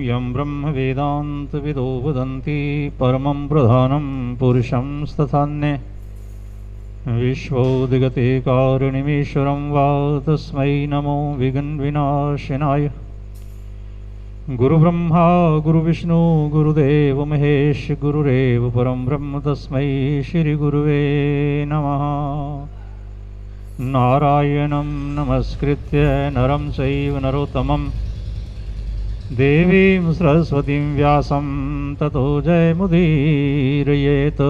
यं ब्रह्म वेदान्तविदो वदन्ति परमं प्रधानं पुरुषं तथान्ये विश्वोदिगते कारुणिमीश्वरं वा तस्मै नमो विघ्नविनाशिनाय। गुरुब्रह्मा गुरुविष्णु गुरुदेव महेश गुरुरेव परं ब्रह्म तस्मै श्रीगुरुवे नमः। नारायणं नमस्कृत्य नरं चैव नरोत्तमं देवीं सरस्वतीं व्यासं ततो जयमुदीरयेत्।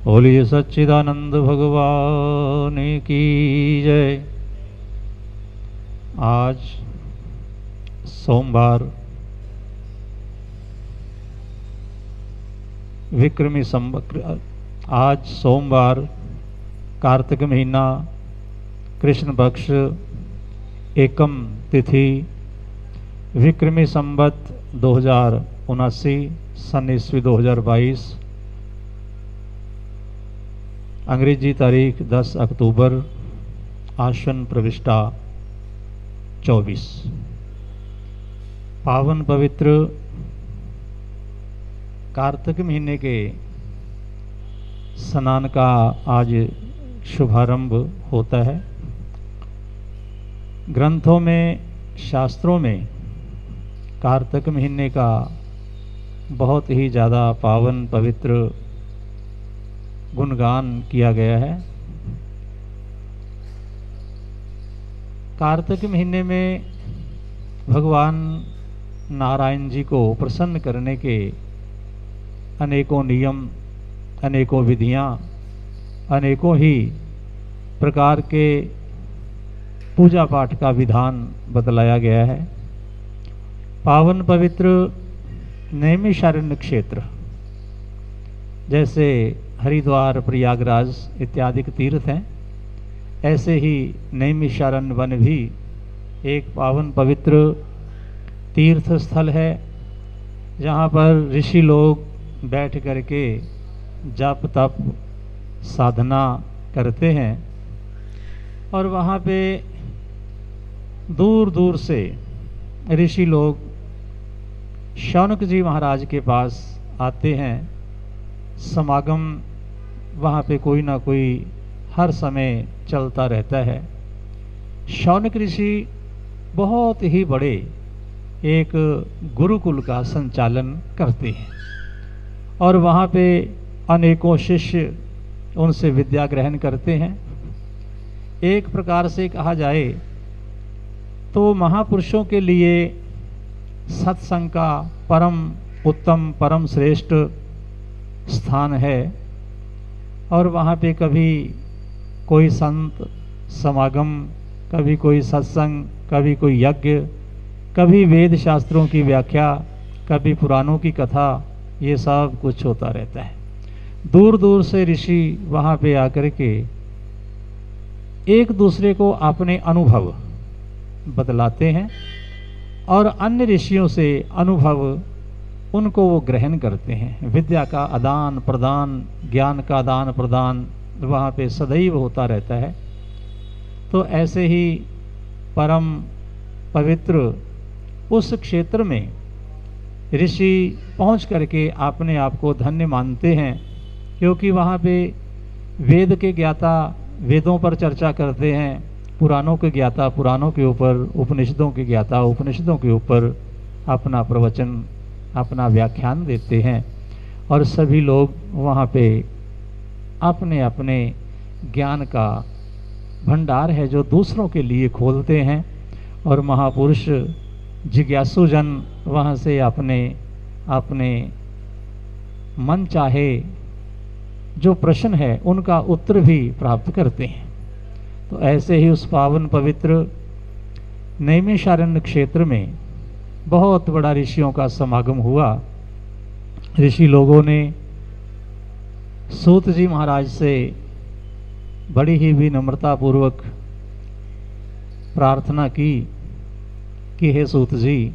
बोलिए सच्चिदानंद भगवान की जय। आज सोमवार विक्रमी संवत, आज सोमवार कार्तिक महीना कृष्ण पक्ष एकम तिथि विक्रमी संवत 2079 सन ईस्वी 2022 अंग्रेजी तारीख 10 अक्टूबर आश्विन प्रविष्टा 24। पावन पवित्र कार्तिक महीने के स्नान का आज शुभारंभ होता है। ग्रंथों में, शास्त्रों में कार्तिक महीने का बहुत ही ज़्यादा पावन पवित्र गुणगान किया गया है। कार्तिक महीने में भगवान नारायण जी को प्रसन्न करने के अनेकों नियम, अनेकों विधियां, अनेकों ही प्रकार के पूजा पाठ का विधान बतलाया गया है। पावन पवित्र नैमिषारण्य क्षेत्र जैसे हरिद्वार, प्रयागराज इत्यादि तीर्थ हैं, ऐसे ही नैमिषारण्य वन भी एक पावन पवित्र तीर्थ स्थल है, जहाँ पर ऋषि लोग बैठ करके जप तप साधना करते हैं। और वहाँ पे दूर दूर से ऋषि लोग शौनक जी महाराज के पास आते हैं। समागम वहाँ पे कोई ना कोई हर समय चलता रहता है। शौनक ऋषि बहुत ही बड़े एक गुरुकुल का संचालन करते हैं और वहाँ पे अनेकों शिष्य उनसे विद्या ग्रहण करते हैं। एक प्रकार से कहा जाए तो महापुरुषों के लिए सत्संग का परम उत्तम, परम श्रेष्ठ स्थान है। और वहाँ पे कभी कोई संत समागम, कभी कोई सत्संग, कभी कोई यज्ञ, कभी वेद शास्त्रों की व्याख्या, कभी पुराणों की कथा, ये सब कुछ होता रहता है। दूर दूर से ऋषि वहाँ पे आकर के एक दूसरे को अपने अनुभव बतलाते हैं और अन्य ऋषियों से अनुभव उनको वो ग्रहण करते हैं। विद्या का आदान प्रदान, ज्ञान का आदान प्रदान वहाँ पे सदैव होता रहता है। तो ऐसे ही परम पवित्र उस क्षेत्र में ऋषि पहुँच करके अपने आप को धन्य मानते हैं, क्योंकि वहाँ पे वेद के ज्ञाता वेदों पर चर्चा करते हैं, पुराणों के ज्ञाता पुराणों के ऊपर, उपनिषदों के ज्ञाता उपनिषदों के ऊपर अपना प्रवचन, अपना व्याख्यान देते हैं। और सभी लोग वहाँ पे अपने अपने ज्ञान का भंडार है जो दूसरों के लिए खोलते हैं। और महापुरुष जिज्ञासु जन वहाँ से अपने अपने मन चाहे जो प्रश्न है उनका उत्तर भी प्राप्त करते हैं। तो ऐसे ही उस पावन पवित्र नैमिषारण्य क्षेत्र में बहुत बड़ा ऋषियों का समागम हुआ। ऋषि लोगों ने सूत जी महाराज से बड़ी ही विनम्रता पूर्वक प्रार्थना की कि हे सूत जी,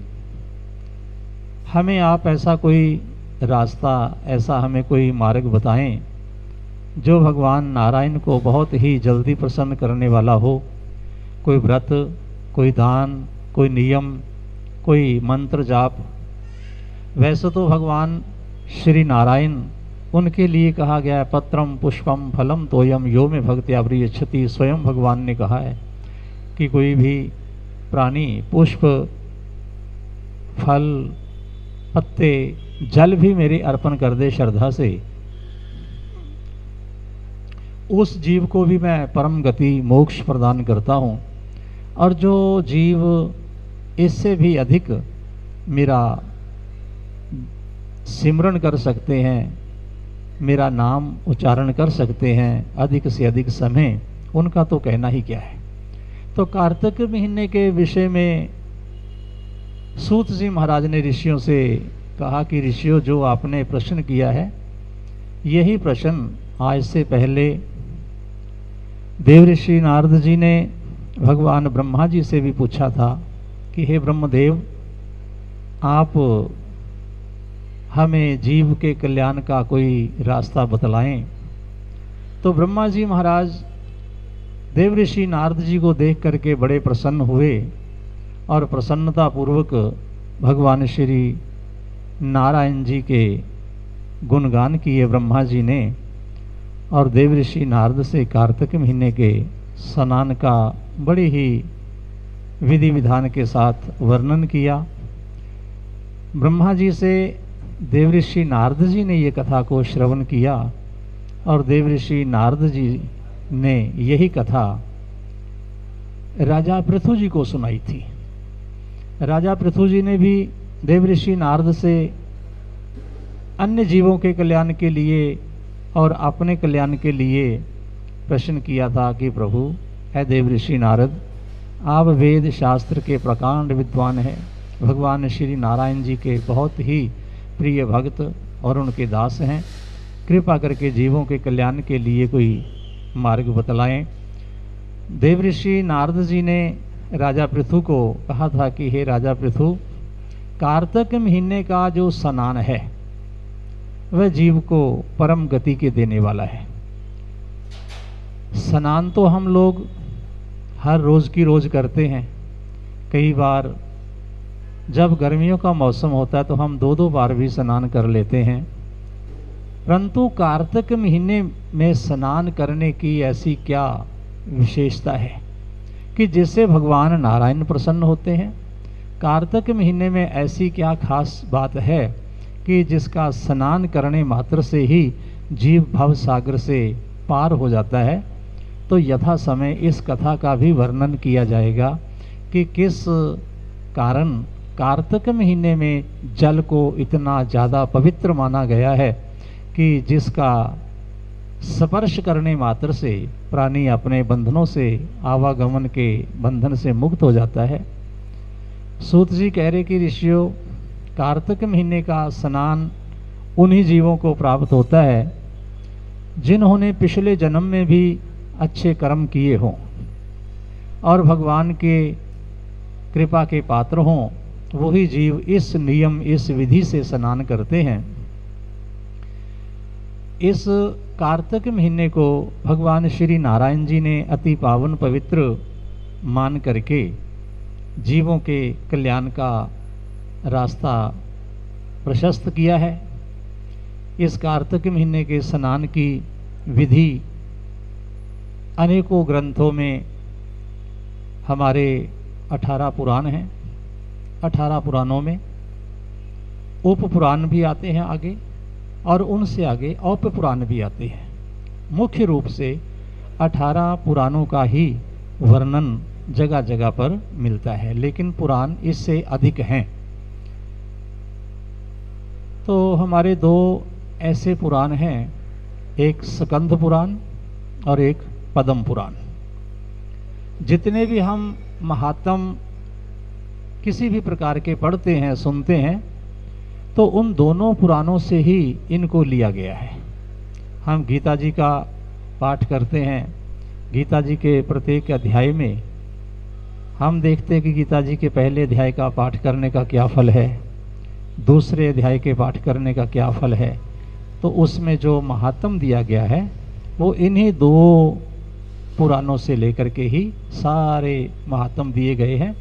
हमें आप ऐसा कोई रास्ता, ऐसा हमें कोई मार्ग बताएं जो भगवान नारायण को बहुत ही जल्दी प्रसन्न करने वाला हो। कोई व्रत, कोई दान, कोई नियम, कोई मंत्र जाप। वैसे तो भगवान श्री नारायण, उनके लिए कहा गया है पत्रम पुष्पम फलम तोयम यो में भक्त्या प्रियच्छति। स्वयं भगवान ने कहा है कि कोई भी प्राणी पुष्प, फल, पत्ते, जल भी मेरे अर्पण कर दे श्रद्धा से, उस जीव को भी मैं परम गति मोक्ष प्रदान करता हूँ। और जो जीव इससे भी अधिक मेरा सिमरण कर सकते हैं, मेरा नाम उच्चारण कर सकते हैं अधिक से अधिक समय, उनका तो कहना ही क्या है। तो कार्तिक महीने के विषय में सूत जी महाराज ने ऋषियों से कहा कि ऋषियों, जो आपने प्रश्न किया है, यही प्रश्न आज से पहले देव ऋषि नारद जी ने भगवान ब्रह्मा जी से भी पूछा था कि हे ब्रह्मदेव, आप हमें जीव के कल्याण का कोई रास्ता बतलाएं। तो ब्रह्मा जी महाराज देव ऋषि नारद जी को देख करके बड़े प्रसन्न हुए और प्रसन्नता पूर्वक भगवान श्री नारायण जी के गुणगान किए ब्रह्मा जी ने। और देव ऋषि नारद से कार्तिक महीने के स्नान का बड़े ही विधि विधान के साथ वर्णन किया। ब्रह्मा जी से देव ऋषि नारद जी ने ये कथा को श्रवण किया और देव ऋषि नारद जी ने यही कथा राजा पृथु जी को सुनाई थी। राजा पृथु जी ने भी देव ऋषि नारद से अन्य जीवों के कल्याण के लिए और अपने कल्याण के लिए प्रश्न किया था कि प्रभु, है देव ऋषि नारद, आप वेद शास्त्र के प्रकांड विद्वान हैं, भगवान श्री नारायण जी के बहुत ही प्रिय भक्त और उनके दास हैं, कृपा करके जीवों के कल्याण के लिए कोई मार्ग बतलाएं। देव ऋषि नारद जी ने राजा पृथु को कहा था कि हे राजा पृथु, कार्तिक महीने का जो स्नान है वह जीव को परम गति के देने वाला है। स्नान तो हम लोग हर रोज़ की रोज़ करते हैं। कई बार जब गर्मियों का मौसम होता है तो हम 2-2 बार भी स्नान कर लेते हैं, परंतु कार्तिक महीने में स्नान करने की ऐसी क्या विशेषता है कि जिससे भगवान नारायण प्रसन्न होते हैं। कार्तिक महीने में ऐसी क्या खास बात है कि जिसका स्नान करने मात्र से ही जीव भव सागर से पार हो जाता है। तो यथा समय इस कथा का भी वर्णन किया जाएगा कि किस कारण कार्तिक महीने में जल को इतना ज़्यादा पवित्र माना गया है कि जिसका स्पर्श करने मात्र से प्राणी अपने बंधनों से, आवागमन के बंधन से मुक्त हो जाता है। सूत जी कह रहे कि ऋषियों, कार्तिक महीने का स्नान उन्हीं जीवों को प्राप्त होता है जिन्होंने पिछले जन्म में भी अच्छे कर्म किए हों और भगवान के कृपा के पात्र हों। वही जीव इस नियम, इस विधि से स्नान करते हैं। इस कार्तिक महीने को भगवान श्री नारायण जी ने अति पावन पवित्र मान करके जीवों के कल्याण का रास्ता प्रशस्त किया है। इस कार्तिक महीने के स्नान की विधि अनेकों ग्रंथों में हमारे 18 पुराण हैं। 18 पुराणों में उप पुराण भी आते हैं आगे, और उनसे आगे औप पुराण भी आते हैं। मुख्य रूप से 18 पुराणों का ही वर्णन जगह जगह पर मिलता है, लेकिन पुराण इससे अधिक हैं। तो हमारे 2 ऐसे पुराण हैं, एक स्कंद पुराण और एक पद्म पुराण। जितने भी हम महात्म किसी भी प्रकार के पढ़ते हैं, सुनते हैं, तो उन दोनों पुराणों से ही इनको लिया गया है। हम गीता जी का पाठ करते हैं। गीता जी के प्रत्येक अध्याय में हम देखते हैं कि गीता जी के पहले अध्याय का पाठ करने का क्या फल है, दूसरे अध्याय के पाठ करने का क्या फल है। तो उसमें जो महात्म दिया गया है वो इन्हीं 2 पुराणों से लेकर के ही सारे महात्म दिए गए हैं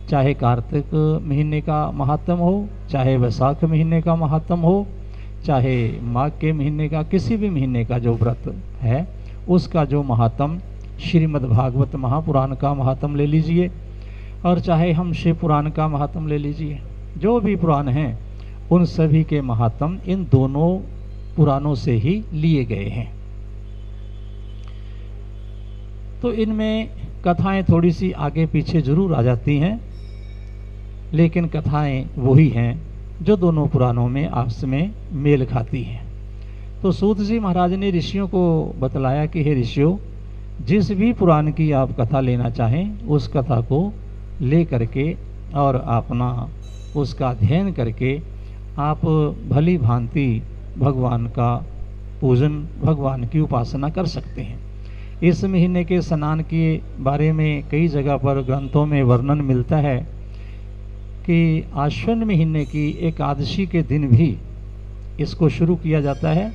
चाहे कार्तिक महीने का महात्म हो, चाहे वैशाख महीने का महात्म हो, चाहे माघ के महीने का, किसी भी महीने का जो व्रत है उसका जो महात्म, श्रीमद् भागवत महापुराण का महात्म ले लीजिए, और चाहे हम शिव पुराण का महात्म ले लीजिए, जो भी पुराण हैं उन सभी के महात्म इन दोनों पुराणों से ही लिए गए हैं। तो इनमें कथाएं थोड़ी सी आगे पीछे जरूर आ जाती हैं, लेकिन कथाएं वही हैं जो दोनों पुराणों में आपस में मेल खाती हैं। तो सूत जी महाराज ने ऋषियों को बतलाया कि हे ऋषियों, जिस भी पुराण की आप कथा लेना चाहें उस कथा को ले करके और अपना उसका अध्ययन करके आप भली भांति भगवान का पूजन, भगवान की उपासना कर सकते हैं। इस महीने के स्नान के बारे में कई जगह पर ग्रंथों में वर्णन मिलता है कि आश्विन महीने की एकादशी के दिन भी इसको शुरू किया जाता है।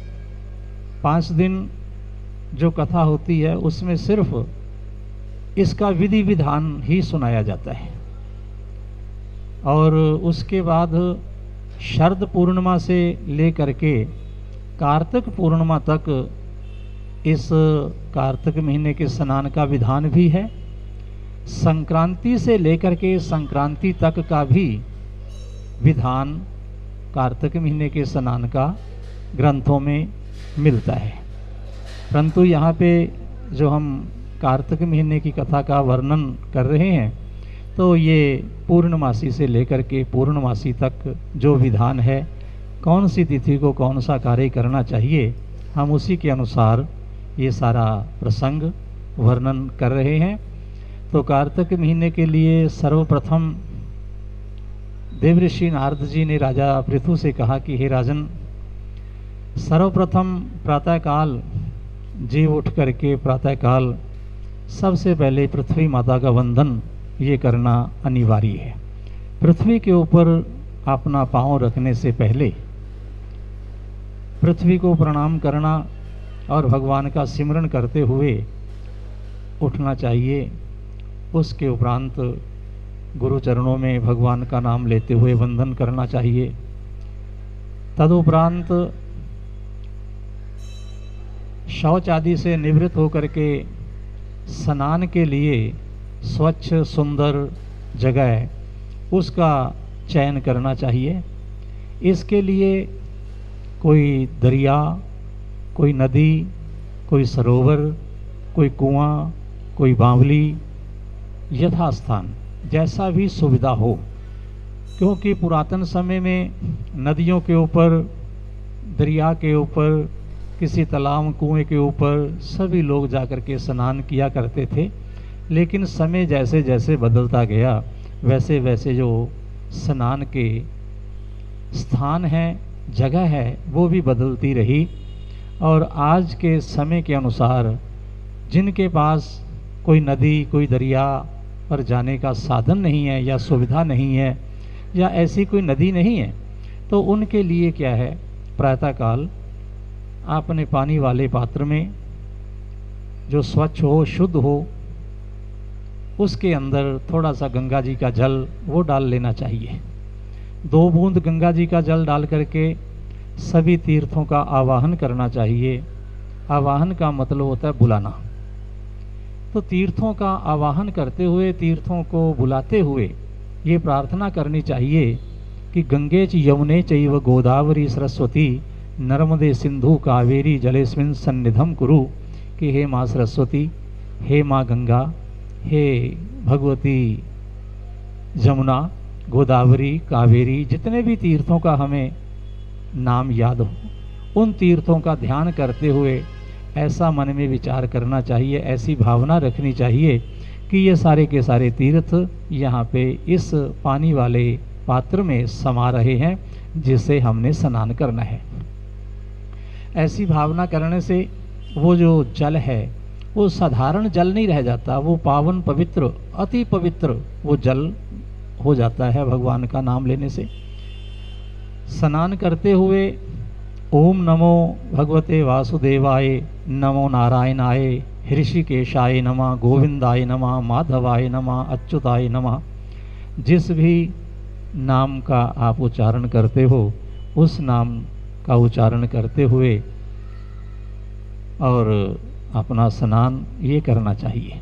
5 दिन जो कथा होती है उसमें सिर्फ इसका विधि विधान ही सुनाया जाता है, और उसके बाद शरद पूर्णिमा से लेकर के कार्तिक पूर्णिमा तक इस कार्तिक महीने के स्नान का विधान भी है। संक्रांति से लेकर के संक्रांति तक का भी विधान कार्तिक महीने के स्नान का ग्रंथों में मिलता है। परंतु यहाँ पे जो हम कार्तिक महीने की कथा का वर्णन कर रहे हैं, तो ये पूर्णमासी से लेकर के पूर्णमासी तक जो विधान है, कौन सी तिथि को कौन सा कार्य करना चाहिए, हम उसी के अनुसार ये सारा प्रसंग वर्णन कर रहे हैं। तो कार्तिक महीने के लिए सर्वप्रथम देवऋषि नारद जी ने राजा पृथु से कहा कि हे राजन, सर्वप्रथम प्रातःकाल जीव उठ करके प्रातःकाल सबसे पहले पृथ्वी माता का वंदन ये करना अनिवार्य है। पृथ्वी के ऊपर अपना पांव रखने से पहले पृथ्वी को प्रणाम करना और भगवान का सिमरन करते हुए उठना चाहिए। उसके उपरांत गुरु चरणों में भगवान का नाम लेते हुए वंदन करना चाहिए। तदुपरांत शौच आदि से निवृत्त होकर के स्नान के लिए स्वच्छ सुंदर जगह उसका चयन करना चाहिए। इसके लिए कोई दरिया, कोई नदी, कोई सरोवर, कोई कुआं, कोई बावली, यथास्थान जैसा भी सुविधा हो, क्योंकि पुरातन समय में नदियों के ऊपर, दरिया के ऊपर, किसी तालाब कुएं के ऊपर सभी लोग जाकर के स्नान किया करते थे। लेकिन समय जैसे जैसे बदलता गया वैसे वैसे जो स्नान के स्थान हैं, जगह है, वो भी बदलती रही। और आज के समय के अनुसार जिनके पास कोई नदी, कोई दरिया पर जाने का साधन नहीं है या सुविधा नहीं है या ऐसी कोई नदी नहीं है, तो उनके लिए क्या है, प्रातःकाल आपने पानी वाले पात्र में जो स्वच्छ हो, शुद्ध हो, उसके अंदर थोड़ा सा गंगा जी का जल वो डाल लेना चाहिए। 2 बूंद गंगा जी का जल डाल करके सभी तीर्थों का आवाहन करना चाहिए। आवाहन का मतलब होता है बुलाना। तो तीर्थों का आवाहन करते हुए, तीर्थों को बुलाते हुए ये प्रार्थना करनी चाहिए कि गंगे च यमुने चैव गोदावरी सरस्वती नर्मदे सिंधु कावेरी जलेस्मिन् सन्निधम कुरु, कि हे माँ सरस्वती, हे माँ गंगा, हे भगवती जमुना, गोदावरी, कावेरी, जितने भी तीर्थों का हमें नाम याद हो, उन तीर्थों का ध्यान करते हुए ऐसा मन में विचार करना चाहिए, ऐसी भावना रखनी चाहिए कि ये सारे के सारे तीर्थ यहाँ पे इस पानी वाले पात्र में समा रहे हैं जिसे हमने स्नान करना है। ऐसी भावना करने से वो जो जल है वो साधारण जल नहीं रह जाता, वो पावन पवित्र, अति पवित्र वो जल हो जाता है भगवान का नाम लेने से। स्नान करते हुए ओम नमो भगवते वासुदेवाय, नमो नारायणाय, ऋषिकेशाय नमः, गोविंदाय नमः, माधवाय नमः, अच्युताय नमः जिस भी नाम का आप उच्चारण करते हो उस नाम का उच्चारण करते हुए और अपना स्नान ये करना चाहिए।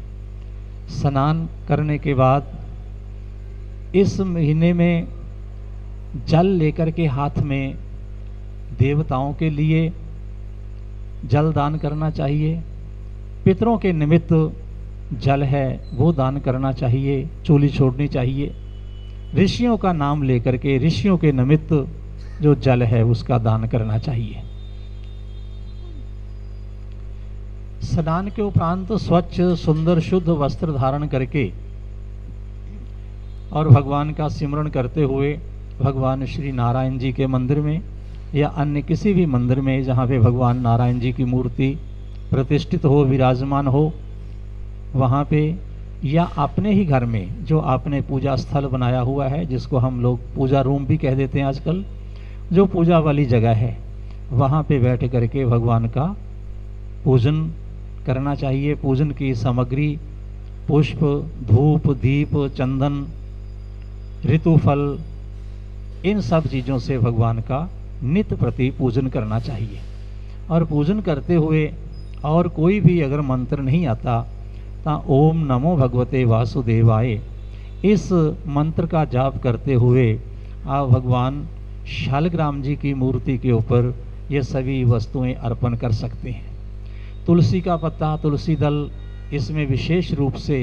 स्नान करने के बाद इस महीने में जल लेकर के हाथ में देवताओं के लिए जल दान करना चाहिए। पितरों के निमित्त जल है वो दान करना चाहिए, चोली छोड़नी चाहिए। ऋषियों का नाम लेकर के ऋषियों के निमित्त जो जल है उसका दान करना चाहिए। स्नान के उपरांत स्वच्छ सुंदर शुद्ध वस्त्र धारण करके और भगवान का सिमरण करते हुए भगवान श्री नारायण जी के मंदिर में या अन्य किसी भी मंदिर में जहाँ पे भगवान नारायण जी की मूर्ति प्रतिष्ठित हो, विराजमान हो, वहाँ पे या अपने ही घर में जो आपने पूजा स्थल बनाया हुआ है, जिसको हम लोग पूजा रूम भी कह देते हैं आजकल, जो पूजा वाली जगह है वहाँ पे बैठ करके भगवान का पूजन करना चाहिए। पूजन की सामग्री पुष्प, धूप, दीप, चंदन, ऋतुफल, इन सब चीज़ों से भगवान का नित्य प्रति पूजन करना चाहिए। और पूजन करते हुए और कोई भी अगर मंत्र नहीं आता तो ओम नमो भगवते वासुदेवाय इस मंत्र का जाप करते हुए आप भगवान शालग्राम जी की मूर्ति के ऊपर ये सभी वस्तुएं अर्पण कर सकते हैं। तुलसी का पत्ता, तुलसी दल इसमें विशेष रूप से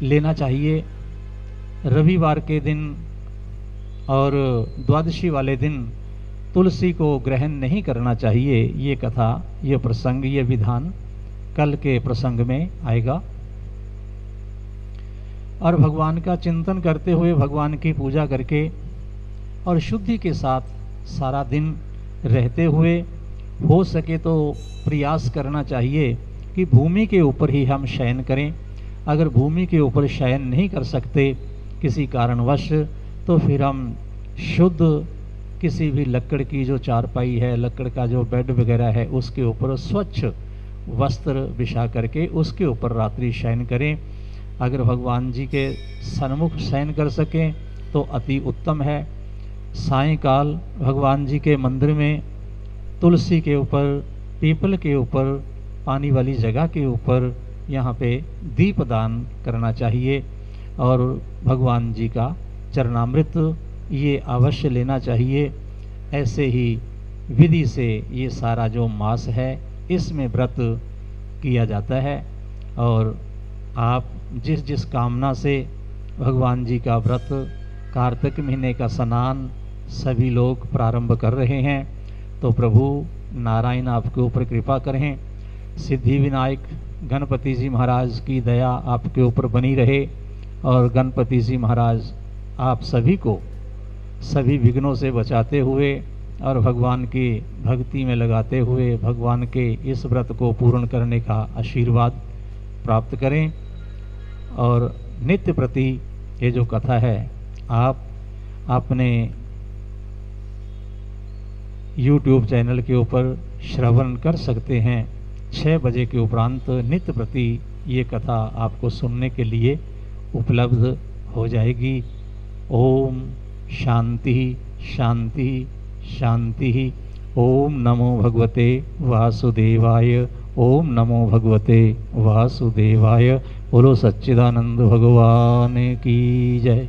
लेना चाहिए। रविवार के दिन और द्वादशी वाले दिन तुलसी को ग्रहण नहीं करना चाहिए। ये कथा, ये प्रसंग, ये विधान कल के प्रसंग में आएगा। और भगवान का चिंतन करते हुए भगवान की पूजा करके और शुद्धि के साथ सारा दिन रहते हुए हो सके तो प्रयास करना चाहिए कि भूमि के ऊपर ही हम शयन करें। अगर भूमि के ऊपर शयन नहीं कर सकते किसी कारणवश तो फिर हम शुद्ध किसी भी लकड़ की जो चारपाई है, लकड़ का जो बेड वगैरह है, उसके ऊपर स्वच्छ वस्त्र बिछा करके उसके ऊपर रात्रि शयन करें। अगर भगवान जी के सन्मुख शयन कर सकें तो अति उत्तम है। सायंकाल भगवान जी के मंदिर में तुलसी के ऊपर, पीपल के ऊपर, पानी वाली जगह के ऊपर यहाँ पे दीपदान करना चाहिए और भगवान जी का चरणामृत ये अवश्य लेना चाहिए। ऐसे ही विधि से ये सारा जो मास है इसमें व्रत किया जाता है। और आप जिस जिस कामना से भगवान जी का व्रत, कार्तिक महीने का स्नान सभी लोग प्रारंभ कर रहे हैं, तो प्रभु नारायण आपके ऊपर कृपा करें। सिद्धि विनायक गणपति जी महाराज की दया आपके ऊपर बनी रहे और गणपति जी महाराज आप सभी को सभी विघ्नों से बचाते हुए और भगवान की भक्ति में लगाते हुए भगवान के इस व्रत को पूर्ण करने का आशीर्वाद प्राप्त करें। और नित्य प्रति ये जो कथा है आप अपने YouTube चैनल के ऊपर श्रवण कर सकते हैं। 6 बजे के उपरांत नित्य प्रति ये कथा आपको सुनने के लिए उपलब्ध हो जाएगी। ओम शांति शांति शांति। ओम नमो भगवते वासुदेवाय। ओम नमो भगवते वासुदेवाय। बोलो सच्चिदानंद भगवान की जय।